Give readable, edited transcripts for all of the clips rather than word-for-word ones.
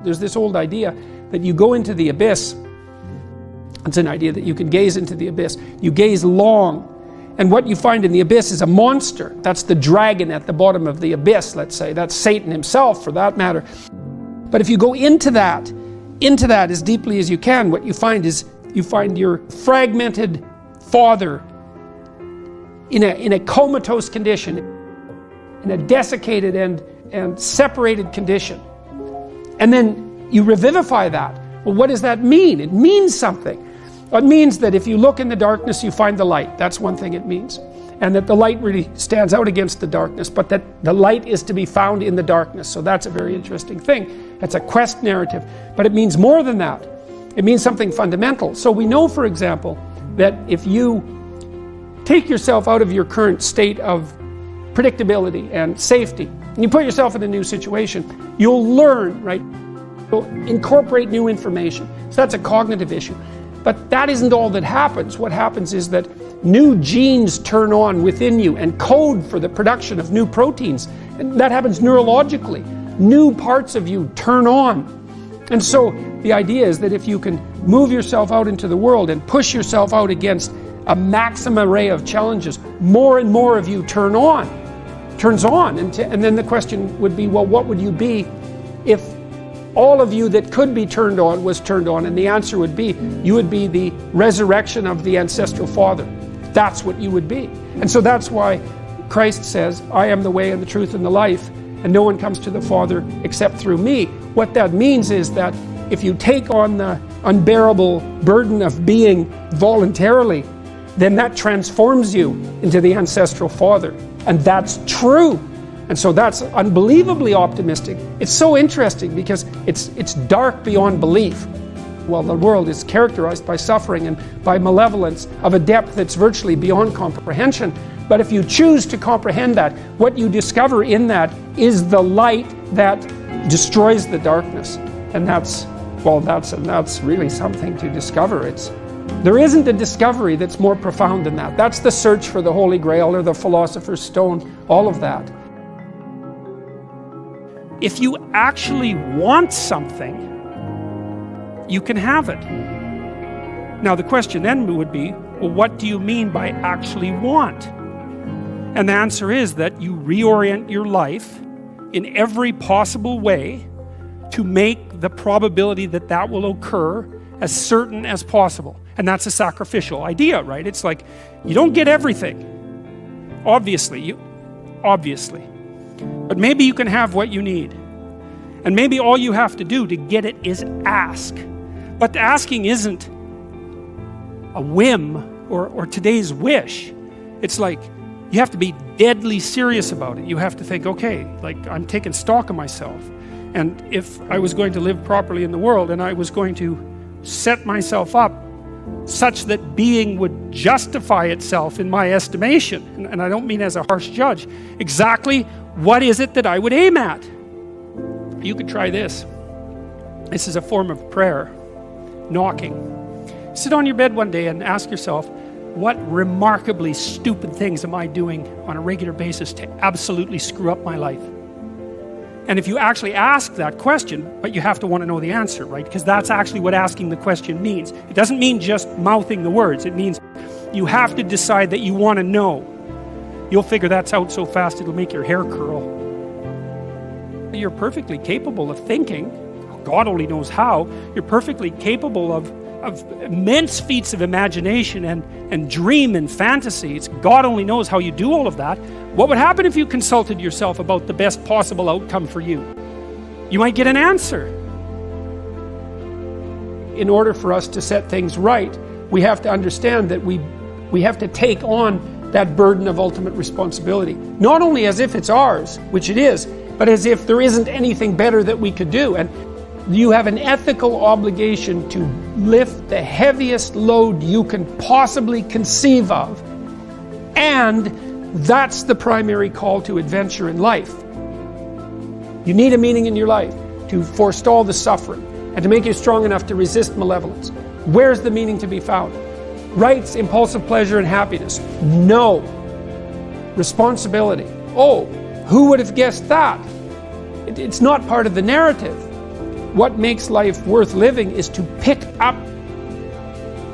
There's this old idea that you go into the abyss. It's an idea that you can gaze into the abyss. You gaze long, and what you find in the abyss is a monster. That's the dragon at the bottom of the abyss, let's say. That's Satan himself, for that matter. But if you go into that as deeply as you can, what you find is you find your fragmented father in a comatose condition, in a desiccated and separated condition. And then you revivify that. Well, what does that mean? It means something. It means that if you look in the darkness, you find the light. That's one thing it means. And that the light really stands out against the darkness, but that the light is to be found in the darkness. So that's a very interesting thing. That's a quest narrative. But it means more than that. It means something fundamental. So we know, for example, that if you take yourself out of your current state of predictability and safety, and you put yourself in a new situation, you'll learn, right? You'll incorporate new information. So that's a cognitive issue. But that isn't all that happens. What happens is that new genes turn on within you and code for the production of new proteins. And that happens neurologically. New parts of you turn on. And so the idea is that if you can move yourself out into the world and push yourself out against a maximum array of challenges, more and more of you turns on. And then the question would be, well, what would you be if all of you that could be turned on was turned on? And the answer would be, you would be the resurrection of the ancestral father. That's what you would be. And so that's why Christ says, I am the way and the truth and the life, and no one comes to the Father except through me. What that means is that if you take on the unbearable burden of being voluntarily, then that transforms you into the ancestral father. And that's true. And so that's unbelievably optimistic. It's so interesting because it's dark beyond belief. Well, the world is characterized by suffering and by malevolence of a depth that's virtually beyond comprehension. But if you choose to comprehend that, what you discover in that is the light that destroys the darkness. And that's really something to discover. There isn't a discovery that's more profound than that. That's the search for the Holy Grail or the Philosopher's Stone, all of that. If you actually want something, you can have it. Now the question then would be, well, what do you mean by actually want? And the answer is that you reorient your life in every possible way to make the probability that that will occur as certain as possible. And that's a sacrificial idea, right? It's like, you don't get everything. Obviously. But maybe you can have what you need. And maybe all you have to do to get it is ask. But the asking isn't a whim or today's wish. It's like, you have to be deadly serious about it. You have to think, okay, like I'm taking stock of myself. And if I was going to live properly in the world and I was going to set myself up such that being would justify itself in my estimation, and I don't mean as a harsh judge, exactly what is it that I would aim at? You could try this. This is a form of prayer, knocking. Sit on your bed one day and ask yourself, what remarkably stupid things am I doing on a regular basis to absolutely screw up my life? And if you actually ask that question, but you have to want to know the answer, right? Because that's actually what asking the question means. It doesn't mean just mouthing the words. It means you have to decide that you want to know. You'll figure that's out so fast it'll make your hair curl. You're perfectly capable of thinking. God only knows how. You're perfectly capable of immense feats of imagination and dream and fantasy. God only knows how you do all of that. What would happen if you consulted yourself about the best possible outcome for you? You might get an answer. In order for us to set things right, we have to understand that we have to take on that burden of ultimate responsibility. Not only as if it's ours, which it is, but as if there isn't anything better that we could do. And you have an ethical obligation to lift the heaviest load you can possibly conceive of. And that's the primary call to adventure in life. You need a meaning in your life to forestall the suffering and to make you strong enough to resist malevolence. Where's the meaning to be found? Rights, impulsive pleasure, and happiness? No. Responsibility? Oh, who would have guessed that? It's not part of the narrative. what makes life worth living is to pick up,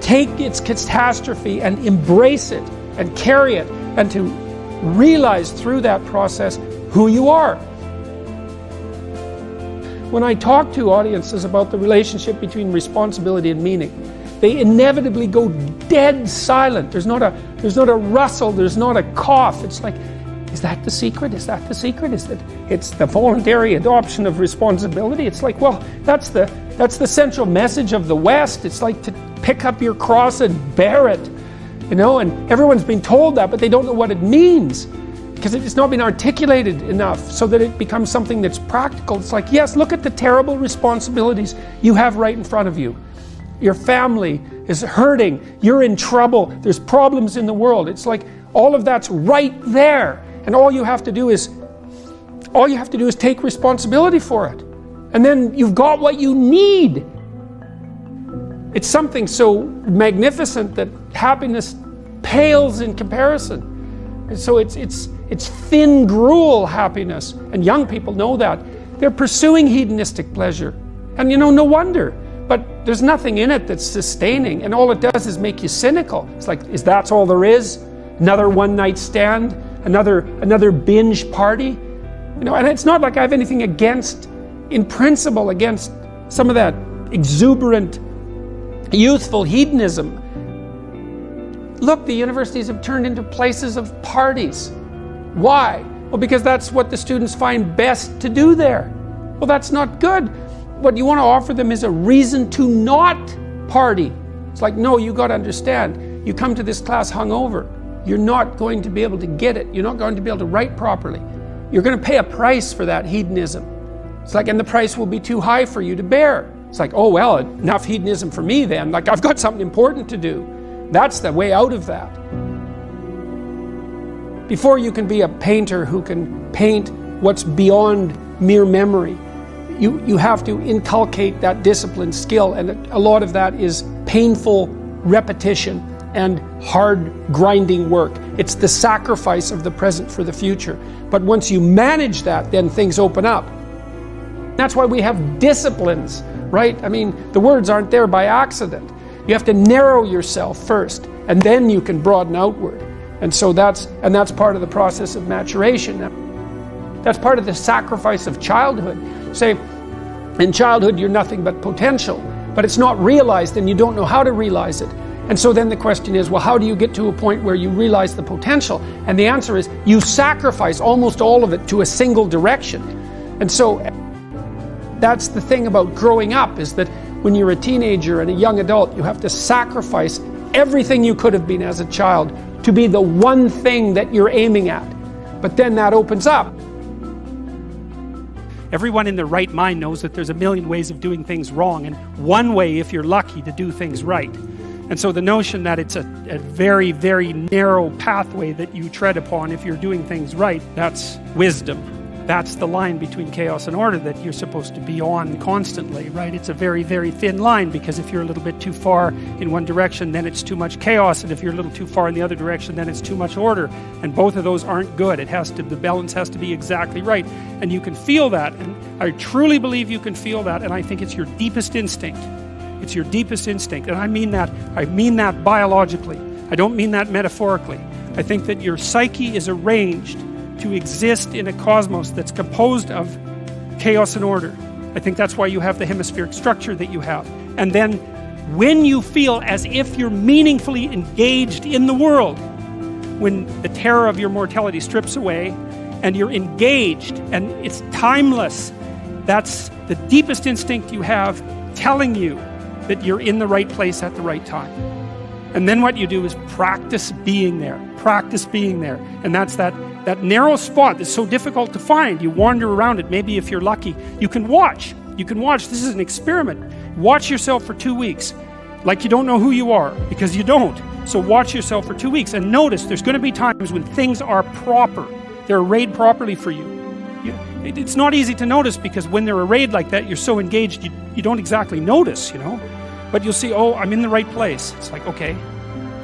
take its catastrophe and embrace it and carry it, and to realize through that process who you are. When I talk to audiences about the relationship between responsibility and meaning, they inevitably go dead silent. There's not a rustle, there's not a cough. It's like, is that the secret? Is that the secret? It's the voluntary adoption of responsibility? It's like, well, that's the central message of the West. It's like to pick up your cross and bear it, and everyone's been told that, but they don't know what it means, because it's not been articulated enough so that it becomes something that's practical. It's like, yes, look at the terrible responsibilities you have right in front of you. Your family is hurting, you're in trouble, there's problems in the world. It's like all of that's right there, and all you have to do is take responsibility for it, and then you've got what you need. It's something so magnificent that happiness pales in comparison. And so it's thin gruel happiness, and young people know that. They're pursuing hedonistic pleasure, and no wonder. But there's nothing in it that's sustaining, and all it does is make you cynical. It's like, that's all there is? Another one-night stand? Another binge party? And it's not like I have anything in principle, against some of that exuberant, youthful hedonism. Look, the universities have turned into places of parties. Why? Well, because that's what the students find best to do there. Well, that's not good. What you want to offer them is a reason to not party. It's like, no, you got to understand, you come to this class hungover, you're not going to be able to get it. You're not going to be able to write properly. You're going to pay a price for that hedonism. It's like, and the price will be too high for you to bear. It's like, oh, well, enough hedonism for me then. Like, I've got something important to do. That's the way out of that. Before you can be a painter who can paint what's beyond mere memory, you have to inculcate that discipline skill, and a lot of that is painful repetition and hard grinding work. It's the sacrifice of the present for the future. But once you manage that, then things open up. That's why we have disciplines, right? I mean, the words aren't there by accident. You have to narrow yourself first, and then you can broaden outward. And so that's part of the process of maturation. That's part of the sacrifice of childhood. Say, in childhood you're nothing but potential, but it's not realized and you don't know how to realize it. And so then the question is, well, how do you get to a point where you realize the potential? And the answer is, you sacrifice almost all of it to a single direction. And so that's the thing about growing up, is that when you're a teenager and a young adult, you have to sacrifice everything you could have been as a child to be the one thing that you're aiming at. But then that opens up. Everyone in their right mind knows that there's a million ways of doing things wrong, and one way, if you're lucky, to do things right. And so the notion that it's a very, very narrow pathway that you tread upon if you're doing things right, that's wisdom. That's the line between chaos and order that you're supposed to be on constantly, right? It's a very, very thin line, because if you're a little bit too far in one direction, then it's too much chaos, and if you're a little too far in the other direction, then it's too much order. And both of those aren't good. The balance has to be exactly right. And you can feel that, and I truly believe you can feel that, and I think it's your deepest instinct. It's your deepest instinct, and I mean that biologically. I don't mean that metaphorically. I think that your psyche is arranged to exist in a cosmos that's composed of chaos and order. I think that's why you have the hemispheric structure that you have. And then when you feel as if you're meaningfully engaged in the world, when the terror of your mortality strips away and you're engaged and it's timeless, that's the deepest instinct you have telling you that you're in the right place at the right time. And then what you do is practice being there. Practice being there. And that's that narrow spot that's so difficult to find. You wander around it. Maybe if you're lucky, you can watch. This is an experiment. Watch yourself for 2 weeks. Like you don't know who you are, because you don't. So watch yourself for 2 weeks and notice there's going to be times when things are proper. They're arrayed properly for you. It's not easy to notice, because when they're arrayed like that, you're so engaged, you don't exactly notice, But you'll see, oh, I'm in the right place. It's like, okay,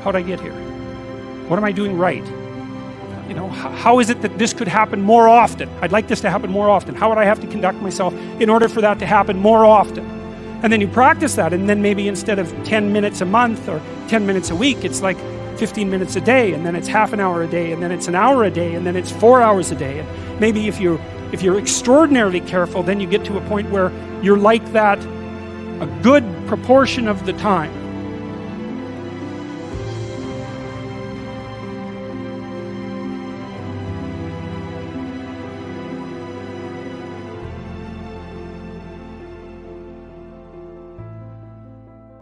how'd I get here? What am I doing right? you know, how is it that this could happen more often? I'd like this to happen more often. How would I have to conduct myself in order for that to happen more often? And then you practice that, and then maybe instead of 10 minutes a month or 10 minutes a week, it's like 15 minutes a day, and then it's half an hour a day, and then it's an hour a day, and then it's 4 hours a day. And maybe if you're extraordinarily careful, then you get to a point where you're like that a good proportion of the time.